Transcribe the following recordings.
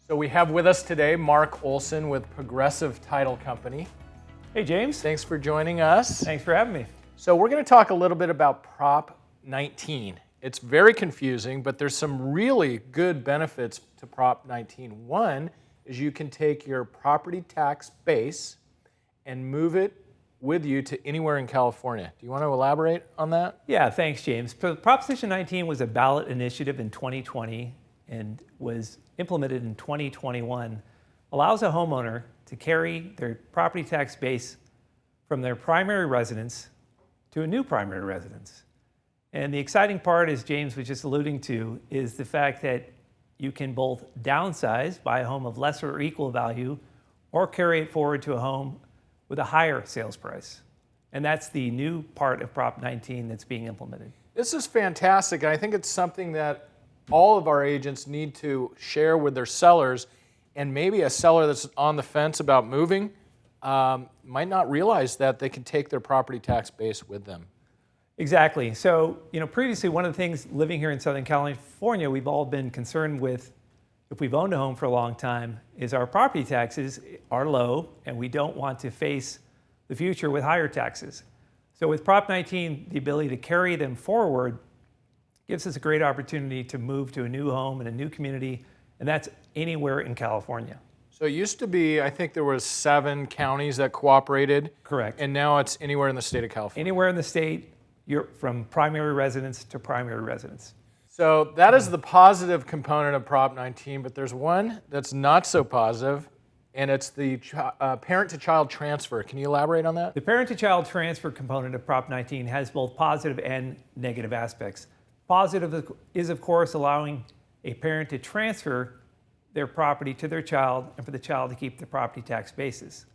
So we have with us today Mark Olsen with Progressive Title Company. Hey, James. Thanks for joining us. Thanks for having me. So we're going to talk a little bit about Prop 19. It's very confusing, but there's some really good benefits to Prop 19. One is you can take your property tax base and move it with you to anywhere in California. Do you want to elaborate on that? Yeah, thanks, James. So Proposition 19 was a ballot initiative in 2020 and was implemented in 2021. Allows a homeowner to carry their property tax base from their primary residence to a new primary residence. And the exciting part, as James was just alluding to, is the fact that you can both downsize, buy a home of lesser or equal value, or carry it forward to a home with a higher sales price. And that's the new part of Prop 19 that's being implemented. This is fantastic, and I think it's something that all of our agents need to share with their sellers, and maybe a seller that's on the fence about moving might not realize that they can take their property tax base with them. Exactly. So, previously one of the things living here in Southern California, we've all been concerned with, if we've owned a home for a long time, is our property taxes are low and we don't want to face the future with higher taxes. So with Prop 19, the ability to carry them forward gives us a great opportunity to move to a new home in a new community, and that's anywhere in California. So it used to be, I think there was 7 counties that cooperated. Correct. And now it's anywhere in the state of California. Anywhere in the state, you're from primary residence to primary residence. So that is the positive component of Prop 19, but there's one that's not so positive, and it's the parent-to-child transfer. Can you elaborate on that? The parent-to-child transfer component of Prop 19 has both positive and negative aspects. Positive is, of course, allowing a parent to transfer their property to their child and for the child to keep the property tax basis.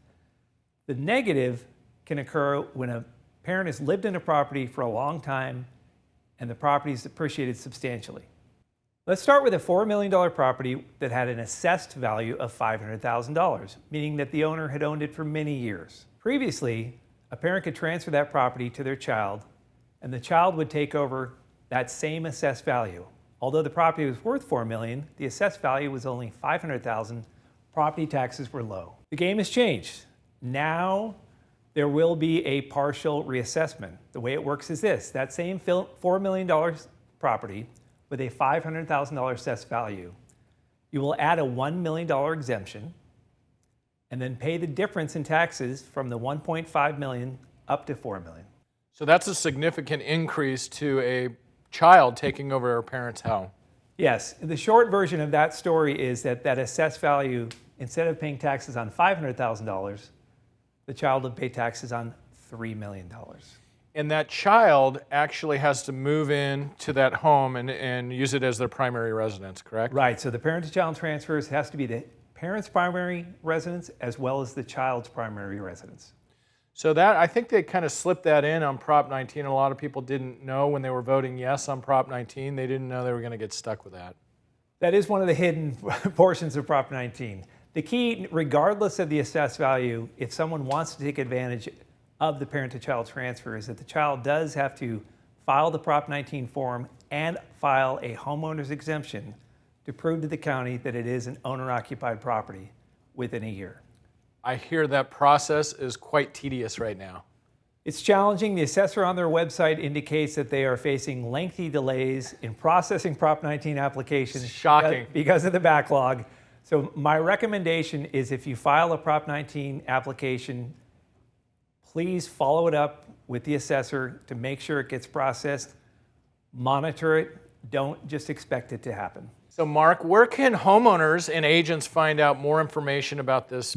The negative can occur when a parent has lived in a property for a long time and the property is appreciated substantially. Let's start with a $4 million property that had an assessed value of $500,000, meaning that the owner had owned it for many years. Previously, a parent could transfer that property to their child and the child would take over that same assessed value. Although the property was worth $4 million, the assessed value was only $500,000. Property taxes were low. The game has changed. Now there will be a partial reassessment. The way it works is this: that same $4 million property with a $500,000 assessed value, you will add a $1 million exemption and then pay the difference in taxes from the $1.5 million up to $4 million. So that's a significant increase to a child taking over a parent's home. Yes, the short version of that story is that assessed value, instead of paying taxes on $500,000, the child would pay taxes on $3 million. And that child actually has to move in to that home and use it as their primary residence, correct? Right, so the parent-to-child transfers has to be the parent's primary residence as well as the child's primary residence. So that, I think they kind of slipped that in on Prop 19. A lot of people didn't know when they were voting yes on Prop 19. They didn't know they were going to get stuck with that. That is one of the hidden portions of Prop 19. The key, regardless of the assessed value, if someone wants to take advantage of the parent-to-child transfer, is that the child does have to file the Prop 19 form and file a homeowner's exemption to prove to the county that it is an owner-occupied property within a year. I hear that process is quite tedious right now. It's challenging. The assessor on their website indicates that they are facing lengthy delays in processing Prop 19 applications. Shocking. Because of the backlog. So my recommendation is, if you file a Prop 19 application, please follow it up with the assessor to make sure it gets processed. Monitor it. Don't just expect it to happen. So Mark, where can homeowners and agents find out more information about this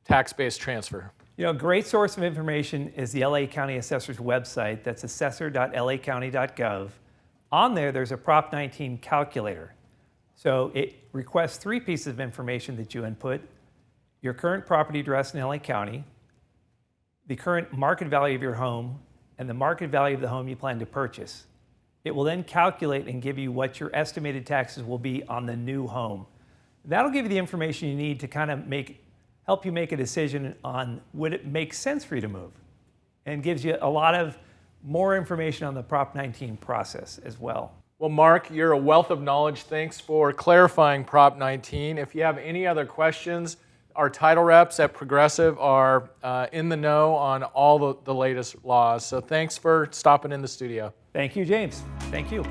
tax-based transfer? A great source of information is the LA County Assessor's website. That's assessor.lacounty.gov. On there, there's a Prop 19 calculator. So it requests 3 pieces of information that you input: your current property address in LA County, the current market value of your home, and the market value of the home you plan to purchase. It will then calculate and give you what your estimated taxes will be on the new home. That'll give you the information you need to kind of help you make a decision on would it make sense for you to move, and gives you a lot of more information on the Prop 19 process as well. Well, Mark, you're a wealth of knowledge. Thanks for clarifying Prop 19. If you have any other questions, our title reps at Progressive are in the know on all the latest laws. So thanks for stopping in the studio. Thank you, James. Thank you.